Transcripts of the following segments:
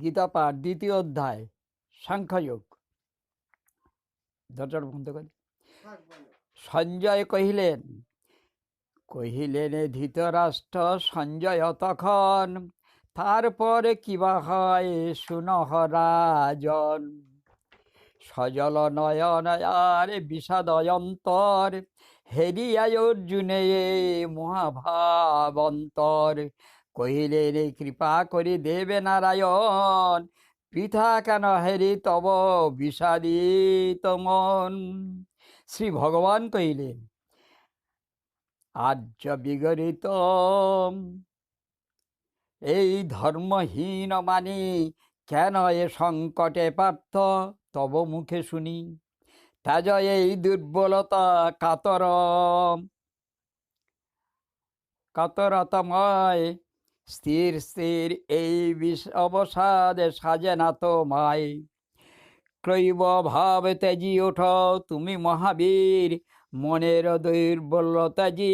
গীতা পাঠ দ্বিতীয় অধ্যায় সাংখ্যযোগ। দরজাটা বন্ধ করে সঞ্জয় কহিলেন ধৃতরাষ্ট্র সঞ্জয় তখন, তারপরে কিবা হয় শুনহ রাজন। সজল নয়ন আর বিষাদয়ন্তর, হেরিয়ায় অর্জুনে মহাভাবন্তর। কহিলেন কৃপা করি দেবে নারায়ণ, পৃথা কেন হেরি তব বিষাদিত মন। শ্রী ভগবান কহিলেন আর্য বিগরিত এই ধর্মহীন মানি, কেন এ সংকটে পার্থ তব মুখে শুনি। ত্যাজ এই দুর্বলতা কাতরতময়, স্থির স্থির এই অবসাদ সাজে না তো মায়। ক্রৈব ভাব তেজি ওঠ তুমি মহাবীর, মনের দুর্বলতা জি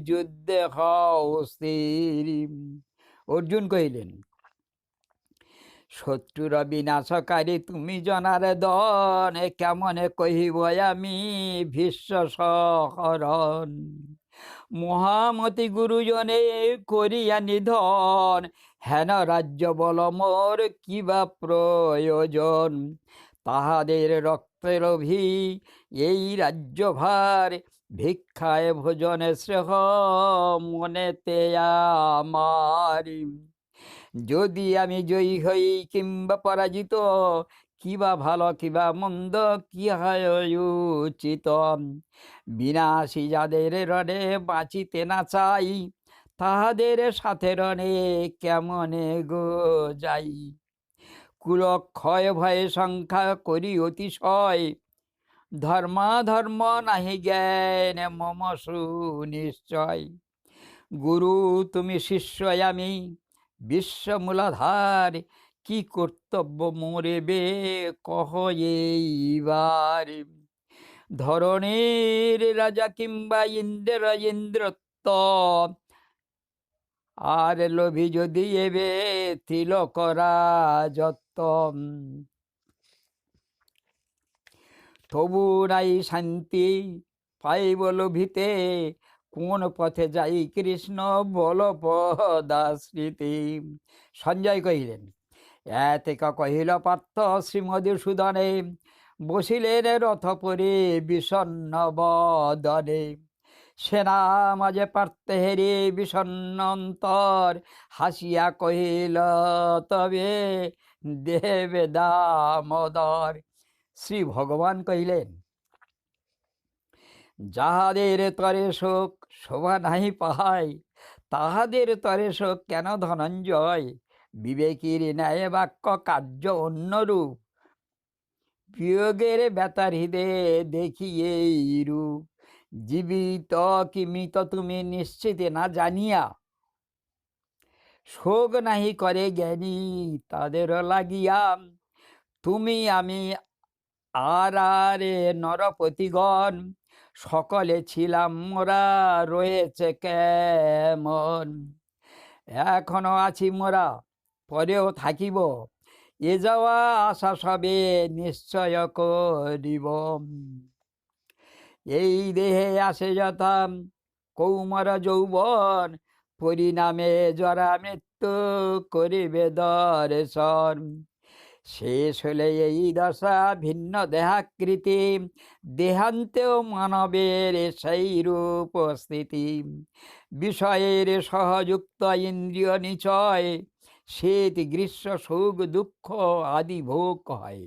যুদ্ধে হও স্থির। অর্জুন কহিলেন শত্রুর বিনাশকারী তুমি জনার দন, কেমনে কহিব আমি ভীষ্ম সহরণ। মহামতি গুরুজনে করিয়া নিধন, হেন রাজ্য বল মোর কিবা প্রয়োজন। তাহাদের রক্তের লোভী এই রাজ্যভার, ভিক্ষায় ভোজনে শ্রেহ মনেতে আমার। যদি আমি জয়ী হই কিংবা পরাজিত, কিবা ভালো কিবা মন্দ কি হয় উচিত। বিনাশী যাদের রণে বাঁচিতে না চাই, তাহাদের সাথে রণে কেমনে গো যাই। কুলক্ষয় ভয়ে সংখ্যা করি অতিশয়, ধর্মাধর্ম নাহি জ্ঞান মম সুনিশ্চয়। গুরু তুমি শিষ্য আমি বিশ্বমূলাধার, কি কর্তব্য মোরে বে কহ এইবার। ধরণীর রাজা কিংবা ইন্দ্রত্ব, আর লোভী যদি এবে তিলক রাজত্ব। তবু নাই শান্তি পাইব লোভিতে, কোন পথে যাই কৃষ্ণ বল পদাশ্রিতি। সঞ্জয় কহিলেন এতেক কহিল পার্থ শ্রীমধুসূদনে, বসিলেন রথ পরে বিষণ্ণ বদনে। সেনা মাঝে পার্থ হেরে বিষণ্ণ অন্তর, হাসিয়া কহিল তবে দেবে দামোদর। শ্রী ভগবান কহিলেন যাহাদের তরে শোক শোভা নাহি পাহাই, তাহাদের তরে শোক কেন ধনঞ্জয়। বিবেকীর ন্যায় বাক্য কার্য অন্যরূপ, বিয়োগের ব্যথার হৃদে দেখি এই রূপ। জীবিত কি মৃত তুমি নিশ্চিত না জানিয়া, শোক নাহি করে জ্ঞানী তাদের লাগিয়া। তুমি আমি আর নরপতিগণ, সকলে ছিলাম মোরা রয়েছে কেমন। এখনো আছি মোরা পরেও থাকিব, এ যাওয়া আশা সবে নিশ্চয় করিব। এই দেহে আসে যথা কৌমার যৌবন, পরিণামে জরা মৃত্যু করিবে দর্শন। শেষ হলে এই দশা ভিন্ন দেহাকৃতি, দেহান্তেও মানবের সেই রূপ স্থিতি। বিষয়ের সহযুক্ত ইন্দ্রিয় নিচয়, শীত গ্রীষ্ম সুখ দুঃখ আদি ভোগ হয়।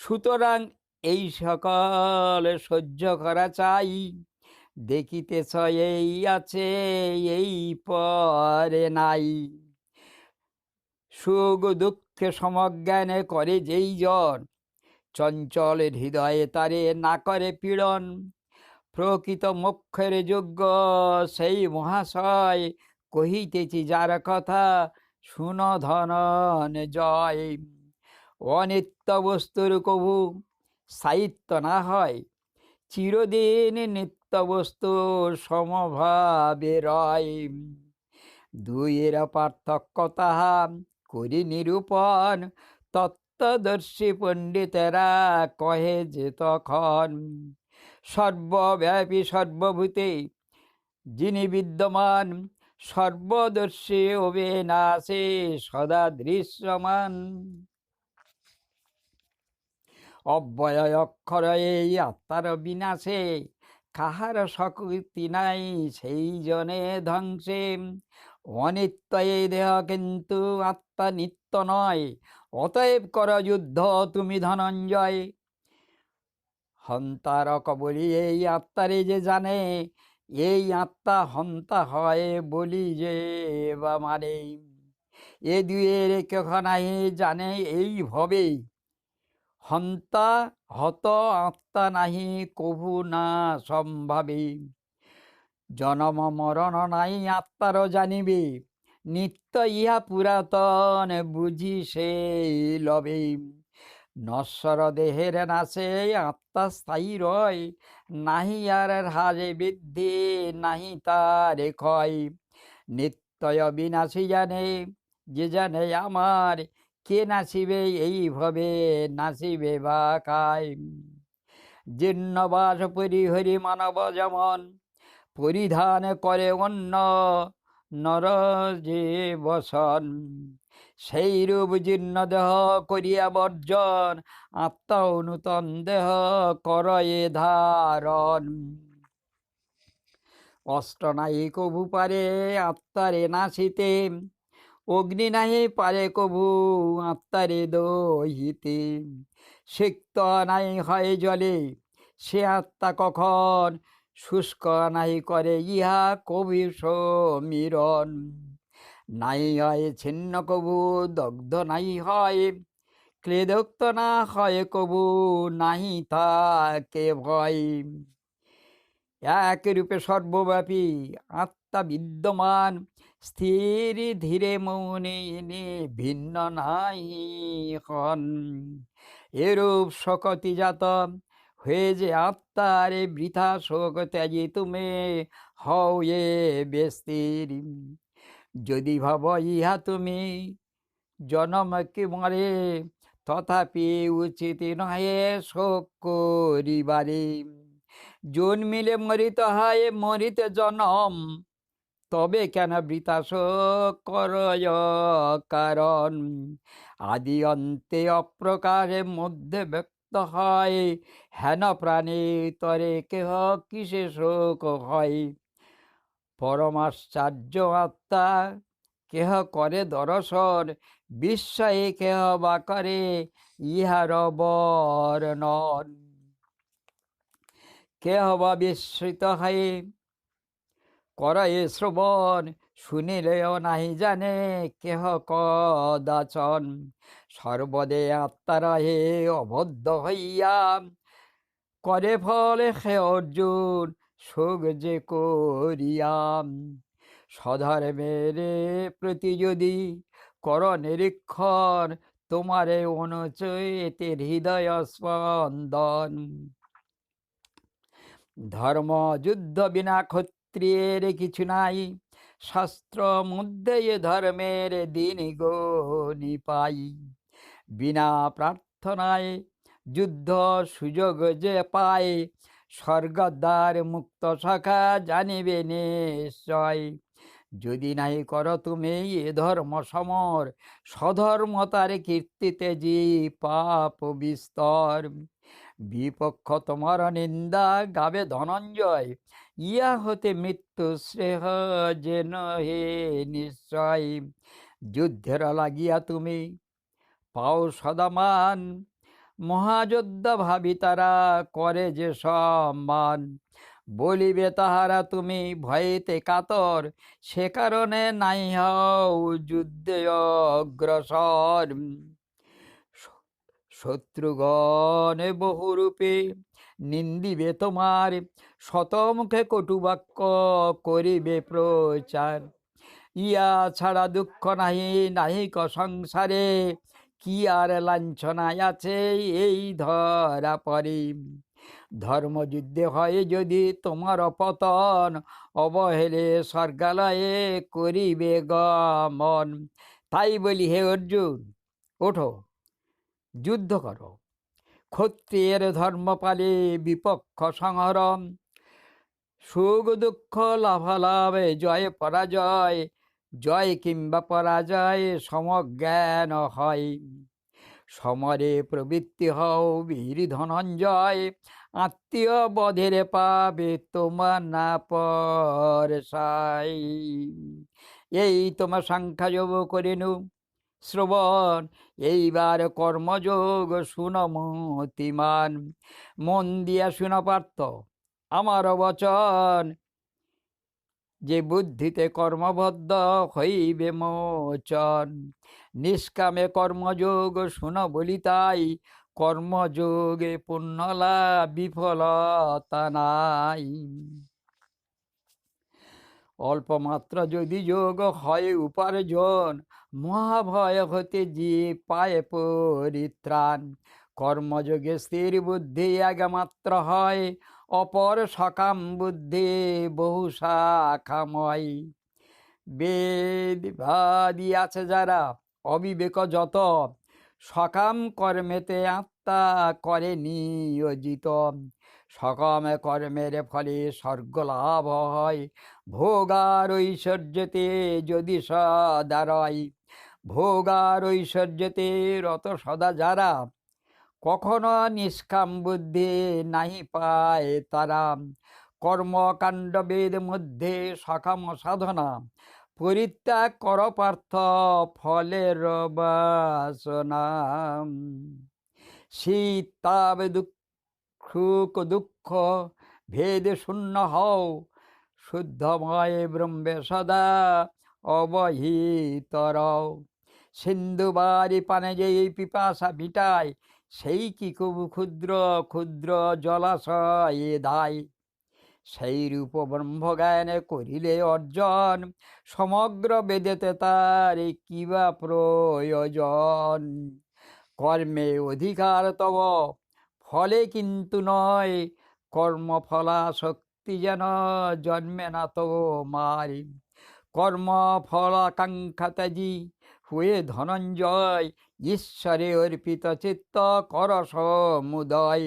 সুতরাং এই সকল সহ্য করা চাই, দেখিতেছ এই আছে এই পরে নাই। সুখ দুঃখে সমজ্ঞানে করে যেই জন, চঞ্চল হৃদয়ে তারে না করে পীড়ন। প্রকৃত মোক্ষের যোগ্য সেই মহাশয়, কহিতেছি যার কথা শুন ধনঞ্জয়। অনিত্য বস্তুর কভু স্থায়িত্ব না হয়, চিরদিন নিত্য বস্তু সমভাবে রয়। দুইয়ের পার্থক্য তাহা করি নিরূপণ। তত্ত্বদর্শী পণ্ডিতেরা কহে যে তখন, সর্বব্যাপী সর্বভূতে যিনি বিদ্যমান, সর্বদর্শী অবিনাশী সদা দৃশ্যমান। অব্যয় অক্ষর এই আত্মার বিনাশে, কাহার শক্তি নাই সেই জনে ধ্বংসে। অনিত্য এই দেহ কিন্তু আত্মা নিত্য নয়, অতএব কর যুদ্ধ তুমি ধনঞ্জয়। হন্তার কবলি এই আত্মারে যে জানে, এই আত্মা হন্তা হয় বলি যে বা মানে। এ দুয়ের কেহ নাহি জানে এই ভবে, হন্তা হত আত্মা নাহি কভু না সম্ভাবে। জনম মরণ নাই আত্মার জানিবে, নিত্য ইহা পুরাতন বুঝি সেই লবে। নশ্বর দেহের নাশে আত্মা স্থায়ী রয়, নাহি আর হ্রাসে বৃদ্ধি নাহি তার ক্ষয়। নিত্যয় বিনাশী জানে যে জানে আমার, কে নাচিবে এইভাবে নাচিবে বা কায়। জীর্ণবাস পরিহরি মানব যেমন, পরিধান করে অন্য নর যে বসন। সেই রূপ জীর্ণ দেহ করিয়া বর্জন, আত্মা নূতন দেহ করয়ে ধারণ। অষ্ট নাই কভু পারে আত্মারে নাশিতে, অগ্নি নাহি পারে কভু আত্মারে দহিতে। সিক্ত নাই হয় জলে সে আত্মা কখন, শুষ্ক নাহি করে ইহা কবি সমীরণ। নাই হয় ছিন্ন কবু দগ্ধ নাই হয়, ক্লেদোক্ত না হয় কবু নাহি তাকে ভয়। এক রূপে সর্বব্যাপী আত্মা বিদ্যমান, স্থির ধীরে মৌনে ভিন্ন নাই হন। এরূপ শকতি জাত হয়ে যে আত্মারে বৃথা শোক ত্যাজি তুমি হও এ বেস্তির। যদি ভাব ইহা তুমি জনম কি মরে, তথাপি উচিত নহে শোক করিবারে। জন্মিলে মরিতে হয় মরিতে জনম, তবে কেন বৃথা শোক করয় কারণ। আদি অন্তে অপ্রকারে মধ্যে ব্যক্ত হয়, হেন প্রাণী তরে কেহ কিসে শোক হয়। পরমাশ্চর্য আত্মা কেহ করে দর্শন, বিস্ময়ে কেহ বা করে ইহার বর্ণন। কেহ বা বিস্মৃত হয়ে করে শ্রবণ, শুনিলেও নাহি জানে কেহ কদাচন। সর্বদে আত্মা রহে অবদ্ধ হইয়া, করে ফলে হে অর্জুন শোক যে করিয়া। স্বধর্মের প্রতি যদি কর নিরীক্ষণ, তোমারে অনুচয়েতে হৃদয় স্পন্দন। ধর্ম যুদ্ধ বিনা ক্ষত্রিয়ের কিছু নাই, শাস্ত্র মধ্যে এ ধর্মের দিন গণি পাই। বিনা প্রার্থনায় যুদ্ধ সুযোগ যে পায়, স্বর্গদ্বার মুক্ত শাখা জানিবে নিশ্চয়। যদি নাই কর তুমি এ ধর্ম সমর, স্বধর্মতার কীর্তিতে জি পাপ বিস্তর। বিপক্ষ তোমার নিন্দা গাবে ধনঞ্জয়, ইয়া হতে মৃত্যু শ্রেহ যেন হে নিশ্চয়। যুদ্ধের লাগিয়া তুমি পাও সদামান, মহাযোদ্ধা ভাবি তারা করে যে সম্মান। বলিবে তাহারা তুমি ভয়েতে কাতর, সে কারণে নাই হও যুদ্ধে অগ্রসর। শত্রুগণে বহুরূপে নিন্দিবে তোমার, শতমুখে কটুবাক্য করিবে প্রচার। ইয়া ছাড়া দুঃখ নাহি নাহিক সংসারে, কি আর লাঞ্ছনায় আছে এই ধরা পরে। ধর্মযুদ্ধে হয় যদি তোমার পতন, অবহেলে স্বর্গালয়ে করিবে গমন। তাই বলি হে অর্জুন, ওঠো, যুদ্ধ করো। ক্ষত্রিয়ের ধর্ম পালে বিপক্ষ সংহরম, সুখ দুঃখ লাভালাভে জয় পরাজয়, জয় কিংবা পরাজয় সমজ্ঞান হয়। সমরে প্রবৃত্তি হও বীর ধনঞ্জয়, আত্মীয় বধের পাবে তোমার না পরসাই। এই তোমার সংখ্যাযোগ করিনু শ্রবণ, এইবার কর্মযোগ শুন মতিমান। মন দিয়া শুন পার্থ আমার বচন, যে বুদ্ধিতে কর্মবদ্ধ হইবে মোচন। নিষ্কামে কর্মযোগ শুন বলি তাই, কর্মযোগে পুণ্যলাভ বিফলতা নাই। অল্পমাত্র যদি যোগ হয় উপার্জন, মহাভয় হতে যে পায় পরিত্রাণ। কর্মযোগে স্থির বুদ্ধি একমাত্র হয়, অপর সকাম বুদ্ধি বহু শাখাময়। বেদবাদী আছে যারা অবিবেক যত, সকাম কর্মেতে আত্মা করে নিয়োজিত। সকাম কর্মের ফলে স্বর্গ লাভ হয়, ভোগার ঐশ্বর্যতে যদি সদারয়। ভোগার ঐশ্বর্যতে রত সদা যারা, কখনো নিষ্কাম বুদ্ধি নাহি পায় তারা। কর্মকাণ্ড বেদ মধ্যে সকাম সাধনা, পরিত্যাগ কর পার্থ ফলের বাসনা। শীত তাপ সুখ দুঃখ ভেদ শূন্য হও, শুদ্ধময় ব্রহ্মে সদা অবহিত রও। সিন্ধু বারি পানে যেই পিপাসা মিটায়, সেই কি খুব ক্ষুদ্র ক্ষুদ্র জলাশয়ে দায়। সেই রূপ ব্রহ্মজ্ঞান করিলে অর্জন, সমগ্র বেদেতে তার কিবা প্রয়োজন। কর্মে অধিকার তব ফলে কিন্তু নয়, কর্মফলাসক্তি যেন জন্মে না তোমার। কর্মফলাকাঙ্ক্ষা ত্যাজি হয়ে ধনঞ্জয়, ঈশ্বরে অর্পিত চিত্ত কর সমুদয়।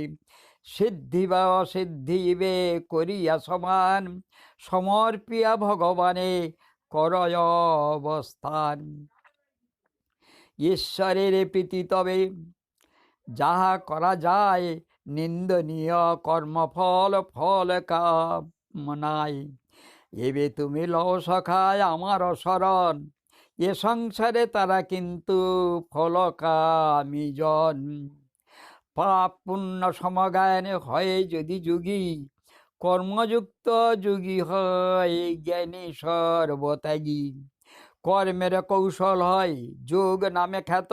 সিদ্ধি বা অসিদ্ধি বে করিয়া সমান, সমর্পিয়া ভগবানে করয় অবস্থান। ঈশ্বরের প্রীতি তবে যাহা করা যায়, নিন্দনীয় কর্মফল ফল কামনায়। এবে তুমি লও সখায় আমার শরণ, এ সংসারে তারা কিন্তু ফলকামী জন। পাপ পুণ্য সমজ্ঞান হয় যদি যোগী, কর্মযুক্ত যোগী হয় জ্ঞানী সর্বত্যাগী। কর্মের কৌশল হয় যোগ নামে খ্যাত,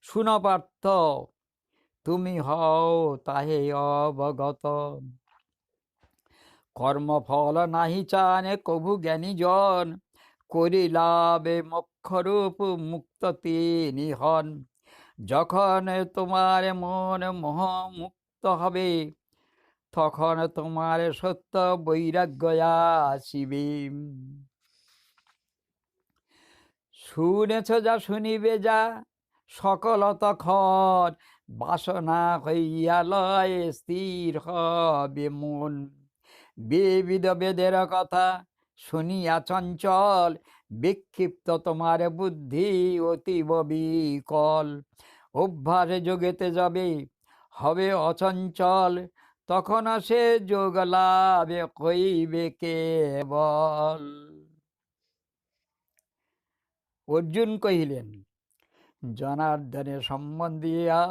শুন পার্থ তুমি হও তাহে অবগত। কর্মফল নাহি চান কভু জ্ঞানী জন, করিলাবে মোক্ষরূপ মুক্ত তিনি হন। যখন তোমার মন মোহ মুক্ত হবে, তখন তোমার সত্য বৈরাগ্য আসিবে। শুনেছ যা শুনিবে যা সকল তখন, বাসনা হইয়া লয় স্থির হবে মন। বিবিধ বেদের কথা শুনিয়া চঞ্চল, বিক্ষিপ্ত তোমার বুদ্ধি অতীব বিকল। অভ্যাসে যোগেতে যাবে হবে অচঞ্চল, তখন সে যোগ লাভে কইবে কেবল। অর্জুন কহিলেন, জনার্দনের সম্বন্ধিয়া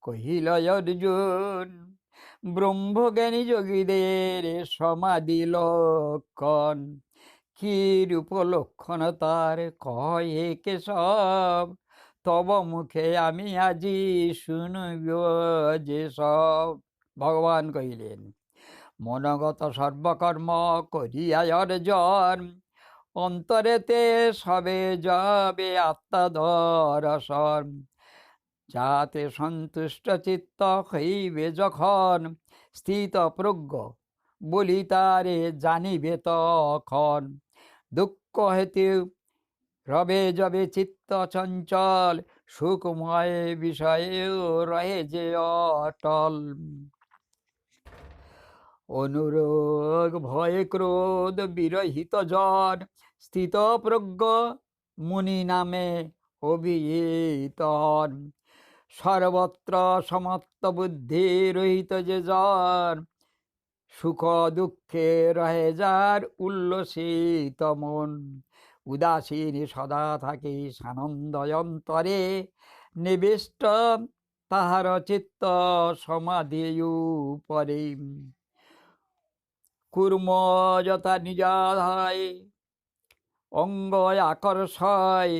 কহিল অর্জুন, ব্রহ্মজ্ঞানী যোগীদের সমাধি লক্ষণ। কি রূপ লক্ষণ তার কহে কেশব, তব মুখে আমি আজি শুনব যে সব। ভগবান কহিলেন, মনগত সর্বকর্ম করিয়া অর্জন, অন্তরেতে সবে যাবে আত্মদর্শন। যাতে সন্তুষ্ট চিত্ত হইবে যখন, স্থিত প্রজ্ঞ বলি তারে জানিবে তখন। দুঃখ হেতু রবে যবে চিত্ত চঞ্চল, সুখময় বিষয়েও রহে যে অটল। অনুরাগ ভয় ক্রোধ বিরহিত জন, স্থিতপ্রজ্ঞ মুনি নামে অভিহিত হন। সর্বত্র সমত্ত বুদ্ধি রহিত যে জন, সুখ দুঃখে রহে যার উল্লসিত মন। উদাসীন সদা থাকে সানন্দ অন্তরে, নিবিষ্ট তাহার চিত্ত সমাধি উপরে। কুর্ম যথা নিজাধায় অঙ্গ আকর্ষয়,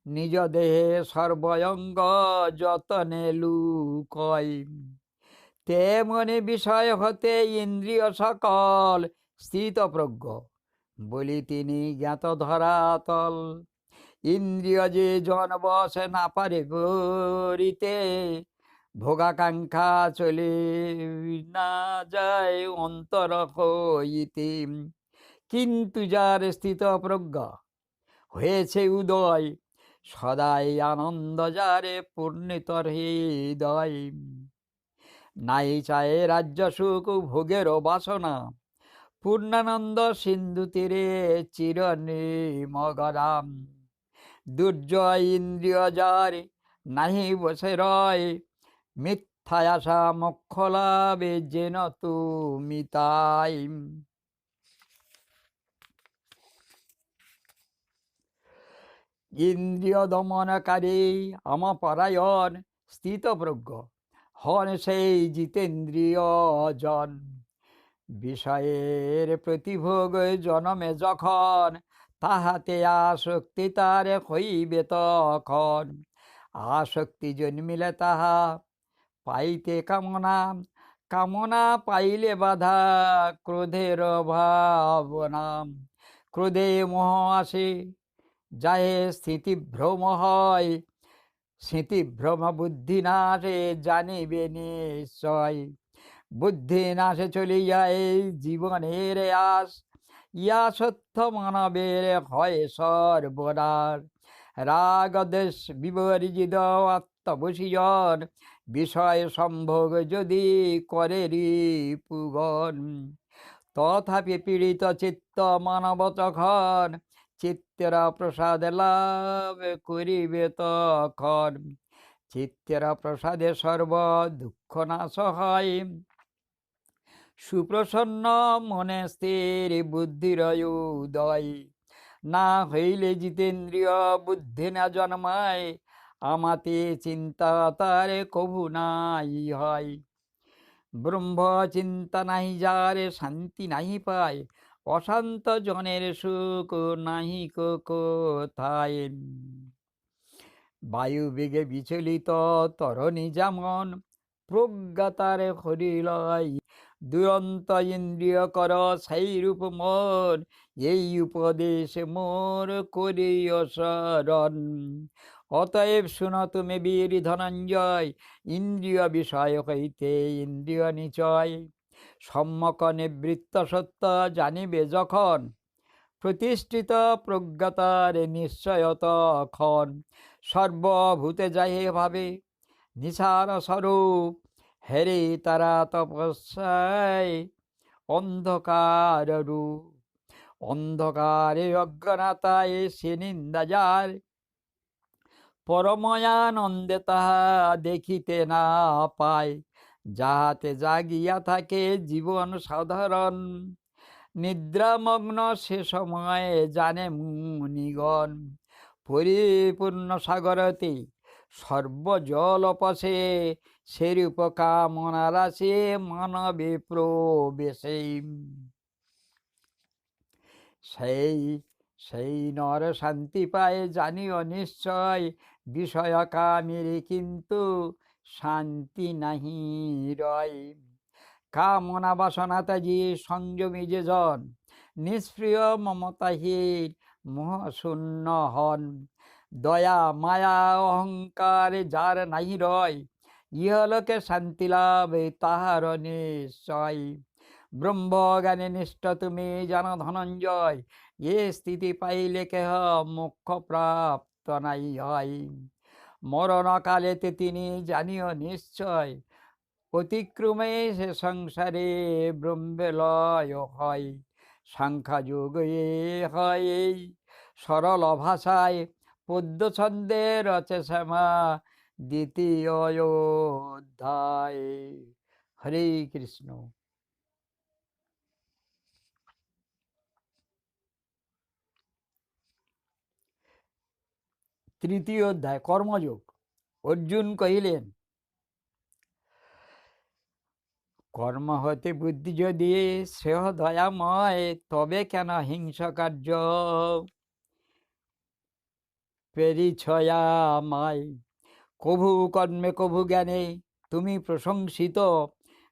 নিজ দেহে সর্বঙ্গ যতনে লুকয়। তেমনি বিষয় হতে ইন্দ্রিয় সকল স্থিতপ্রজ্ঞ, বলি তিনি জ্ঞাত ধরাতল। ইন্দ্রিয় যে জন বসে না পারে করিতে, ভোগাকাঙ্ক্ষা চলে না যায় অন্তর হইতে। কিন্তু যার স্থিতপ্রজ্ঞ হয়েছে উদয়, সদাই আনন্দ যারে পূর্ণিত হৃদয়। নাই চায় রাজ্য সুখ ভোগের বাসনা, পূর্ণানন্দ সিন্ধু তীরে চির নিমগ্ন। দুর্জয় ইন্দ্রিয় যার নাহি বসে রয়, মিথ্যা আশা মোক্ষ লাভে যেন তুমি তাই। ইন্দ্রিয় দমনকারী আমপরায়ণ স্থিতপ্রজ্ঞ হন সেই জিতেন্দ্রিয় জন। বিষয়ের প্রতিভোগ জনমে যখন, তাহাতে আসক্তি তার হইবে তখন। আসক্তি জন্মিলে তাহা পাইতে কামনা, কামনা পাইলে বাধা ক্রোধের ভাবনা। ক্রোধে মোহ আসে, যাহে স্থিতিভ্রম হয়, স্মৃতিভ্রম বুদ্ধি নাশে জানিবে নিশ্চয়। বুদ্ধি নাশে চলে যায় জীবনের আস, ইয়া সত্য মানবের হয় সর্বনাশ। রাগ দেশ বিবর্জিত আত্মবশীজন, বিষয় সম্ভোগ যদি করে রিপুগণ। তথাপি পীড়িত চিত্ত মানব তখন, চিত্তের প্রসাদ লাভ করিবে তখন। চিত্তের প্রসাদে সর্ব দুঃখ নাশ হয়, সুপ্রসন্ন মনে স্থির বুদ্ধির উদয়। না হইলে জিতেন্দ্রিয় বুদ্ধি না জন্মায়, আমাতে চিন্তা তার কভু নাই হয়। ব্রহ্ম চিন্তা নাহি যারে শান্তি নাহি পায়, অশান্ত জনের সুখ নাহি কোথায়। বায়ু বেগে বিচলিত তরণী যেমন, প্রজ্ঞা তার হরিলয়। দুরন্ত ইন্দ্রিয় কর সেই রূপ মোর, এই উপদেশ মোর করিও শরণ। অতএব শুনো তুমি বীর ধনঞ্জয়, ইন্দ্রিয় বিষয় হইতে ইন্দ্রিয় নিচয়। সম্যক নিবৃত্ত সত্য জানিবে যখন, প্রতিষ্ঠিত প্রজ্ঞাতার নিশ্চয় তখন। সর্বভূতে যাহে ভাবে নিসার স্বরূপ, হেরে তারা তপস্যায় অন্ধকার রূপ। অন্ধকারে অজ্ঞানতায় সে নিন্দা যার, পরময়ানন্দে তাহা দেখিতে না পায়। যাহাতে জাগিয়া থাকে জীবন সাধারণ, নিদ্রামগ্ন সে সময়ে জানে মুনিগণ। পরিপূর্ণ সাগরতে সর্বজল অপসে, সেরূপ কামনা রাশি মানবে প্রবেশে। সেই সেই নর শান্তি পায় জানিও নিশ্চয়, বিষয় কামের কিন্তু শান্তি নাহি রয়। কামনা বাসনা ত্যাজি সংযমী যে জন, নিষ্প্রিয় মমতাহীন মোহশূন্য হন। দয়া মায়া অহংকার যার নাহি রয়, ইহলোকে শান্তি লাভ তাহার নিশ্চয়। ব্রহ্মজ্ঞানে নিষ্ঠ তুমি জানো ধনঞ্জয়, এ স্থিতি পাইলে কেহ মোক্ষ প্রাপ্ত নাই হয়। মরণকালেতে তিনি জানিও নিশ্চয়, অতিক্রমে সে সংসারে ব্রহ্মলয় হয়। সাংখ্যযোগ এ হয় এই সরল ভাষায়, পদ্য ছন্দে রচে শ্যামা দ্বিতীয় অধ্যায়। হরে কৃষ্ণ। তৃতীয় অধ্যায় কর্মযোগ। অর্জুন কহিলেন, কর্ম হতে বুদ্ধি যদি শ্রেয় দয়াময়, তবে কেন হিংস কার্য পেরিছয়ামায়। কভু কর্মে কভু জ্ঞানে তুমি প্রশংসিত,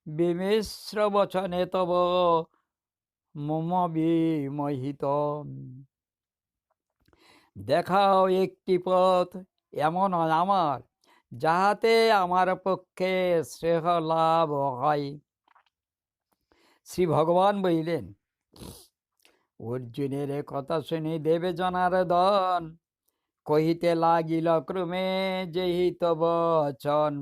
বিমিশ্র বচনে তব মম বিমোহিত। দেখাও একটি পথ এমন আমার, যাহাতে আমার পক্ষে শ্রেয় লাভ হয়। শ্রী ভগবান বলিলেন, অর্জুনের কথা শুনি দেবে জনার্দন, কহিতে লাগিল ক্রমে যেহিত বচন।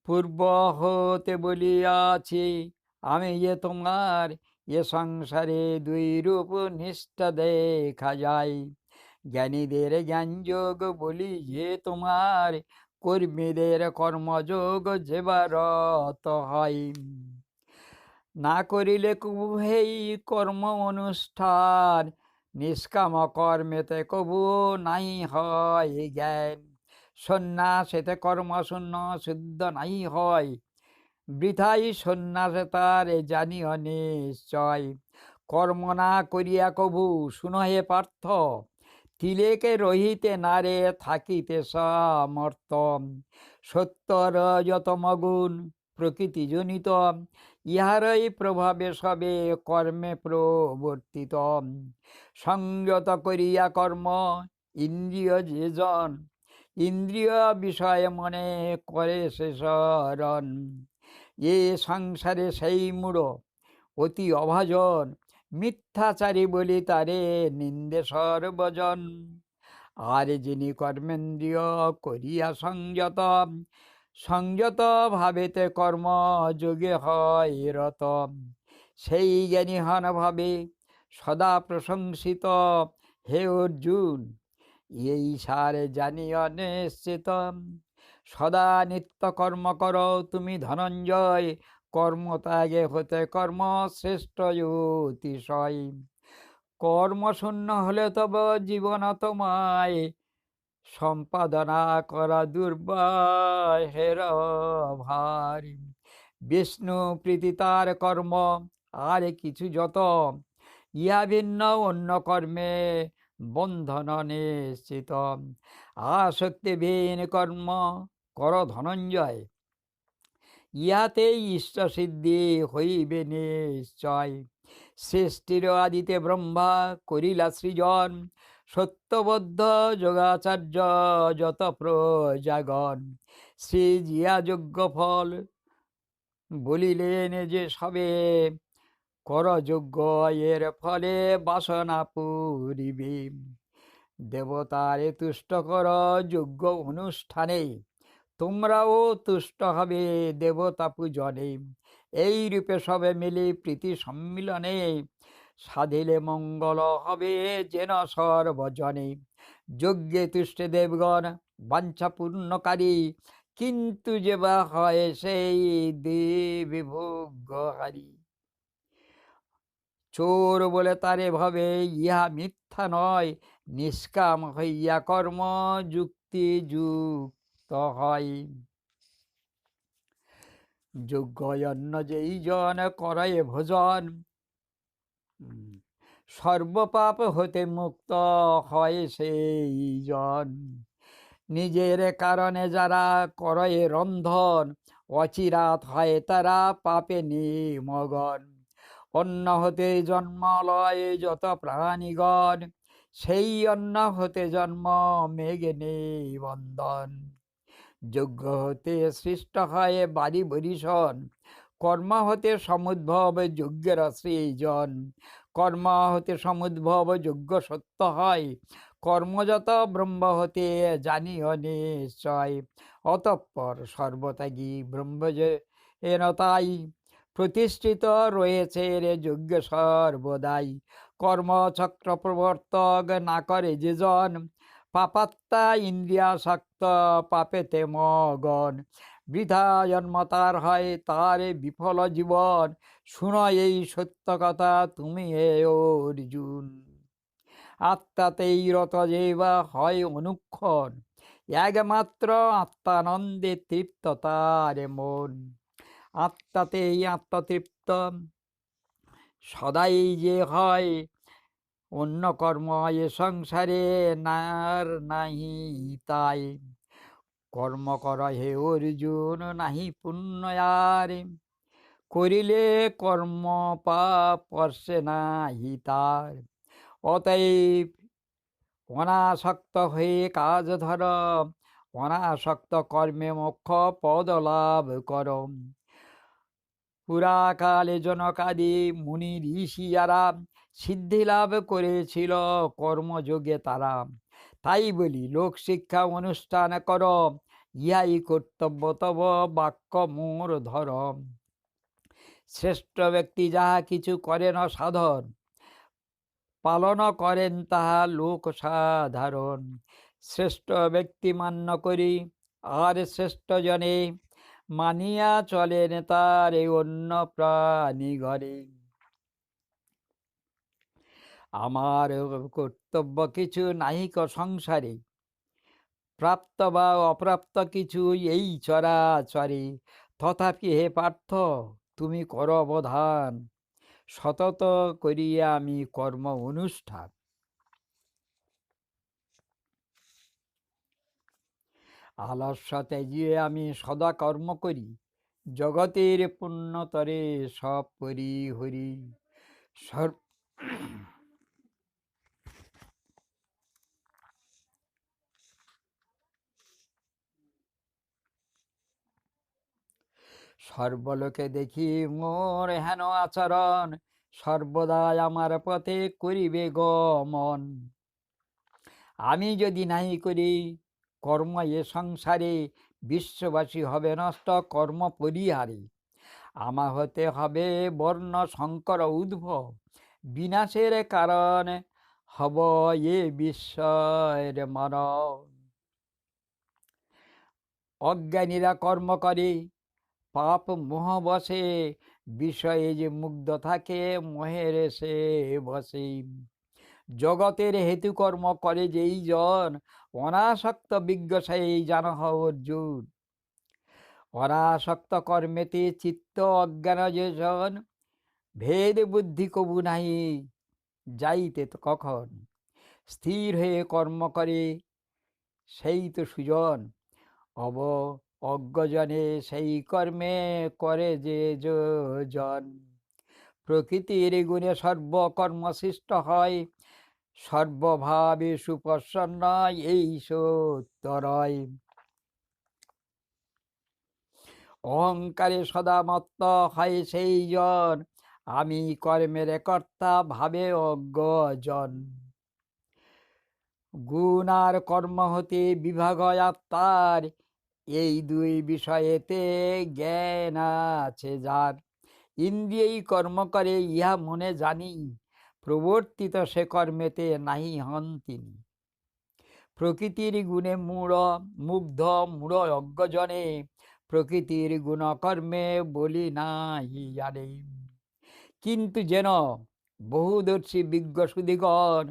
পূর্ব হতে বলিয়াছি আমি যে তোমার, এ সংসারে দুই রূপ নিষ্ঠা দেখা যায়। জ্ঞানীদের জ্ঞানযোগ বলি যে তোমার, কর্মীদের কর্মযোগ যেবারত হয়। না করিলে কবু হেই কর্ম অনুষ্ঠান, নিষ্কাম কর্মেতে কবু নাই হয় জ্ঞান। সন্ন্যাসেতে কর্মশূন্য শুদ্ধ নাই হয়, বৃথাই সন্ন্যাসে তার জানিও নিশ্চয়। কর্ম না করিয়া কবু শুনহে পার্থ, তিলেকে রহিতে নারে থাকিতে সমর্থ। সত্যর যতম গুণ প্রকৃতিজনিত, ইহারই প্রভাবে সবে কর্মে প্রবর্তিত। সংযত করিয়া কর্ম ইন্দ্রিয় যেজন, ইন্দ্রিয় বিষয় মনে করে সে শরণ। এ সংসারে সেই মূঢ় অতি অভাজন, মিথ্যাচারী বলি তারে নিন্দে সর্বজন। আর যিনি কর্মেন্দ্রিয় করিয়া সংযত, সংযত ভাবেতে কর্ম যোগে হয় রত। সেই জ্ঞানী হন ভাবে সদা প্রশংসিত। হে অর্জুন, এই সারে জানিও নিশ্চিত। সদা নিত্য কর্ম কর তুমি ধনঞ্জয়, কর্মত্যাগে হতে কর্ম শ্রেষ্ঠ অতিশয়। কর্মশূন্য হলে তব জীবন তোমায়, সম্পাদনা করা দুর্বাহের ভারী। বিষ্ণু প্রীতি তার কর্ম আর কিছু যত, ইহা ভিন্ন অন্য কর্মে বন্ধন নিশ্চিত। আসক্তিহীন কর্ম কর ধনঞ্জয়, ইহাতেই ইষ্ট সিদ্ধি হইবে নিশ্চয়। সৃষ্টির আদিতে ব্রহ্মা করিলা সৃজন, সত্যবদ্ধ যোগাচার্য যত প্রজাগণ। শ্রী জিয়া যজ্ঞ ফল বলিলেন যে সবে, কর যজ্ঞ এর ফলে বাসনা পুরিবে। দেবতারে তুষ্ট কর যজ্ঞ অনুষ্ঠানে, তোমরাও তুষ্ট হবে দেবতা পূজনে। এই রূপে সবে মিলে প্রীতি সম্মিলনে, সাধিলে মঙ্গল হবে যেন সর্বজনে। যজ্ঞে তুষ্টে দেবগণ বাঞ্ছা পূর্ণকারী, কিন্তু যে বা হয় সেই দেবী ভোগ্যহারী। চোর বলে তারে ভাবে ইহা মিথ্যা নয়, নিষ্কাম হইয়া কর্ম যুক্তি যুক্ত হয়। যজ্ঞয়ন্ন যেই জন করে ভোজন, সর্বপাপ হতে মুক্ত হয় সেই জন। নিজের কারণে যারা করে রন্ধন, অচিরাত হয় তারা পাপে নিমগন। অন্ন হতে জন্ম লয় যত প্রাণীগণ, সেই অন্ন হতে জন্ম মেঘে নিবন্ধন। যজ্ঞ হতে সৃষ্ট হয় বাড়ি বরিশন, কর্ম হতে সমুদ্ভব যজ্ঞের সৃজন। কর্ম হতে সমুদ্ভব যোগ্য সত্য হয়, কর্মযত ব্রহ্ম হতে জানিও নিশ্চয়। অতঃপর সর্বত্যাগী ব্রহ্ম যে তাই প্রতিষ্ঠিত রয়েছে রে যজ্ঞ সর্বদাই। কর্মচক্র প্রবর্তক না করে যে জন, পাপাত্মা ইন্দ্রিয়াসক্ত পাপেতে মগন। বৃথা জন্ম তার হয়, তার বিফল জীবন। শুনো এই সত্য কথা তুমি হে অর্জুন। আত্মাতেই রত যে বা হয় অনুক্ষণ, একমাত্র আত্মানন্দে তৃপ্ত তার মন। আত্মাতেই আত্মতৃপ্ত সদাই যে হয়, অন্য কর্ম এ সংসারে নার নাহি তাই। কর্ম কর হে অর্জুন, নাহি পুণ্য আর, করিলে কর্ম পাপ পর্ষে নাহি তার। অতএব অনাসক্ত হয়ে কাজ ধর, অনাসক্ত কর্মে মোক্ষ পদ লাভ কর। পুরাকালে জনকাদি মুনি ঋষি যারা সিদ্ধি লাভ করেছিল কর্মযোগে তারা। তাই বলি লোক শিক্ষা অনুষ্ঠান কর, ইহাই কর্তব্য তব বাক্য মোর ধর। শ্রেষ্ঠ ব্যক্তি যাহা কিছু করেন সাধন, পালন করেন তাহা লোক সাধারণ। শ্রেষ্ঠ ব্যক্তি মান্য করি আর শ্রেষ্ঠ জনে, মানিয়া চলেন তার অন্য প্রাণী ঘরে। আমার কর্তব্য কিছু নাহিক সংসারে, প্রাপ্ত বা অপ্রাপ্ত কিছু এই চরাচরে। তথাপি হে পার্থ তুমি কর অবধান, সতত করিয়া আমি কর্ম অনুষ্ঠান। আলস্য ত্যাজিয়ে আমি সদা কর্ম করি, জগতের পুণ্যতরে সব পরি হরি। সর্বলোকে দেখি মোর হেন আচরণ, সর্বদাই আমার পথে করিবে গমন। আমি যদি নাই করি কর্ম এ সংসারে, বিশ্ববাসী হবে নষ্ট কর্ম পরিহারে। আমা হতে হবে বর্ণ সংকর উদ্ভব, বিনাশের কারণ হব এ বিশ্বের মানব। অজ্ঞানীরা কর্ম করে পাপ মোহ বসে, বিষয়ে যে মুগ্ধ থাকে মোহের সে বসে। জগতের হেতু কর্ম করে যেই জন, অনাসক্ত বিজ্ঞ সেই জান অর্জুন। অনাসক্ত কর্মেতে চিত্ত অজ্ঞান যে জন, ভেদ বুদ্ধি কবু নাহি যাইতে তো কখন। স্থির হয়ে কর্ম করে সেই তো সুজন, অব অজ্ঞজনে সেই কর্মে করে যে জন। প্রকৃতির গুণে সর্বকর্ম সৃষ্ট হয়, সর্বভাবে সুপ্রসন্ন এই সত্যরয়। অহংকারে সদা মত্ত হয় সেই জন, আমি কর্মের কর্তা ভাবে অজ্ঞজন। গুণ আর কর্ম হতে বিভাগ আত্মার, এই দুই বিষয়েতে জ্ঞান আছে যার। ইন্দ্রিয়েই কর্ম করে ইহা মনে জানি, প্রবর্তিত সে কর্মেতে নাহি হন তিনি। প্রকৃতির গুণে মুগ্ধ মূঢ় অজ্ঞজনে, প্রকৃতির গুণ কর্মে বলি নাহি জানে। কিন্তু যেন বহুদর্শী বিজ্ঞ সুদিগণ,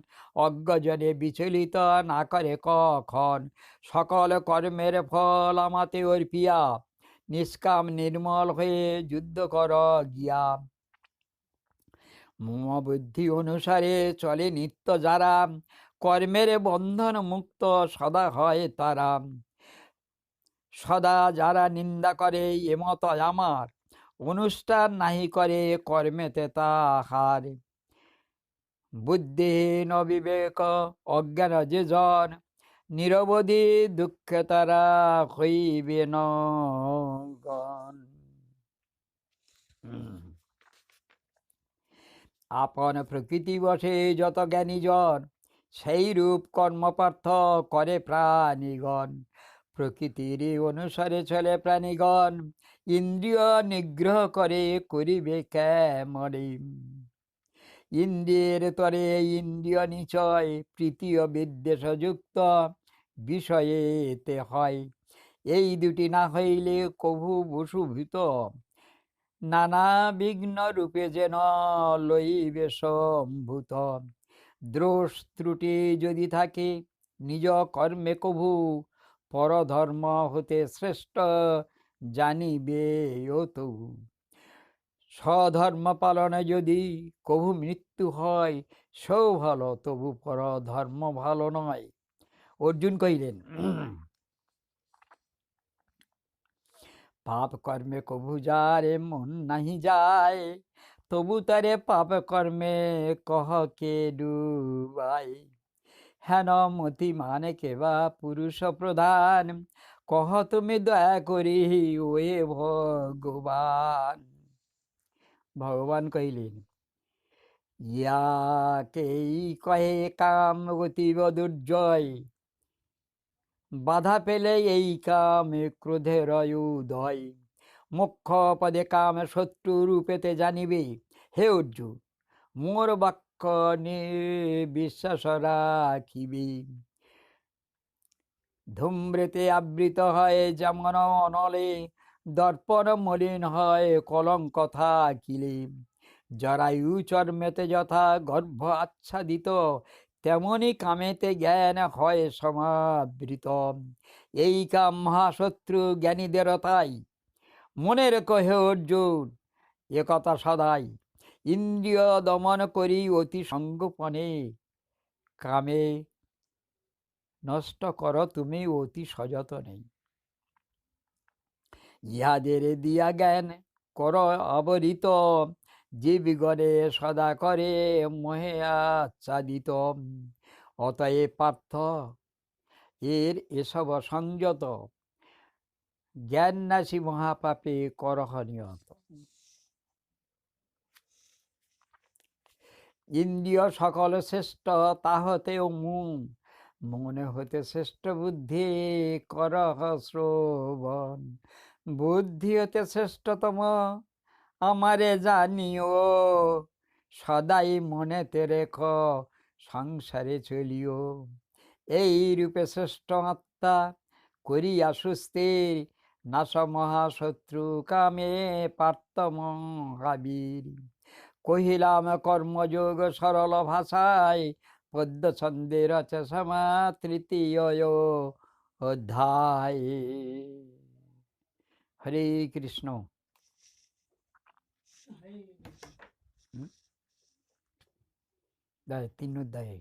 অজ্ঞজনে বিচলিত না করে কখন। সকল কর্মের ফল আমাতে অর্পিয়া, নিষ্কাম নির্মল হয়ে যুদ্ধ কর গিয়া। মমবুদ্ধি অনুসারে চলে নিত্য যারা, কর্মের বন্ধন মুক্ত সদা হয় তারা। সদা যারা নিন্দা করে এমত আমার, অনুষ্ঠান নাহি করে কর্মেতে তাহার। বুদ্ধিহীন বিবেক অজ্ঞান যে জন, নিরবধি দুঃখে তারা হইবে নগণ। আপন প্রকৃতি বসে যত জ্ঞানীজন, সেই রূপ কর্মপার্থ করে প্রাণীগণ। প্রকৃতির অনুসারে চলে প্রাণীগণ, ইন্দ্রিয় নিগ্রহ করে করিবে কেমনে। ইন্দ্রিয়ের তরে ইন্দ্রিয় নিচয়, তৃতীয় বিদ্বেষযুক্ত বিষয়েতে হয়। এই দুটি না হইলে কভু বসুভূত, নানা বিঘ্ন রূপে যেন লইবে সম্ভূত। দোষ ত্রুটি যদি থাকে নিজ কর্মে কভু, পরধর্ম হতে শ্রেষ্ঠ জানিবে ও তবু। স্বধর্ম পালনে যদি কভু মৃত্যু হয়, সেও ভালো, তবু পর ধর্ম ভালো নয়। অর্জুন কহিলেন, পাপ কর্মে কভু যারে মন নাহি যায়, তবু তারে পাপ কর্মে কহকে ডুবাই। হেন মতি মানে কেবা পুরুষ প্রধান, কহ তুমি দয়া করি ওয়ে ভগবান। ভগবান কহিলেন, ইয়াকেই কহে কাম গতিব দুর্জয়, বাধা পেলে এই কামে ক্রোধের উদয়। মুখ্য পদে কাম শত্রু রূপেতে জানিবে, হে অর্জুন মোর বাক্য বিশ্বাস রাখিবে। ধূম্রেতে আবৃত হয় যেমন অনলে, দর্পণ মলিন হয় কলঙ্ক থাকিলে। জরায়ু চর্মেতে যথা গর্ভ আচ্ছাদিত, তেমনি কামেতে জ্ঞান হয় সমাবৃত। এই কাম মহাশত্রু জ্ঞানীদের তাই, মনে রেখো হে অর্জুন একথা সদাই। ইন্দ্রিয় দমন করি অতি সঙ্গোপনে, কামে নষ্ট করো তুমি অতি সযতনে। ইহাদের দিয়া জ্ঞান কর আবরিত, জীবগণে সদা করে মোহে আচ্ছাদিত। অতএব পার্থ এর এসব সংযত, জ্ঞান নাশী মহাপাপে করহ নিয়ত। ইন্দ্রিয় সকল শ্রেষ্ঠ তাহতেও মনে হতে শ্রেষ্ঠ বুদ্ধি করহ শ্রবণ। বুদ্ধি হতে শ্রেষ্ঠতম আমারে জানিও, সদাই মনেতে রেখ সংসারে চলিও। এই রূপে শ্রেষ্ঠ আত্মা করিয়া সুস্থির, নাশ মহাশত্রু কামে পার্থ মহাবীর। কহিলাম কর্মযোগ সরল ভাষায়, পদ্য ছন্দে রচে সমা তৃতীয় অধ্যায়। হরে কৃষ্ণ। তিন অধ্যায়।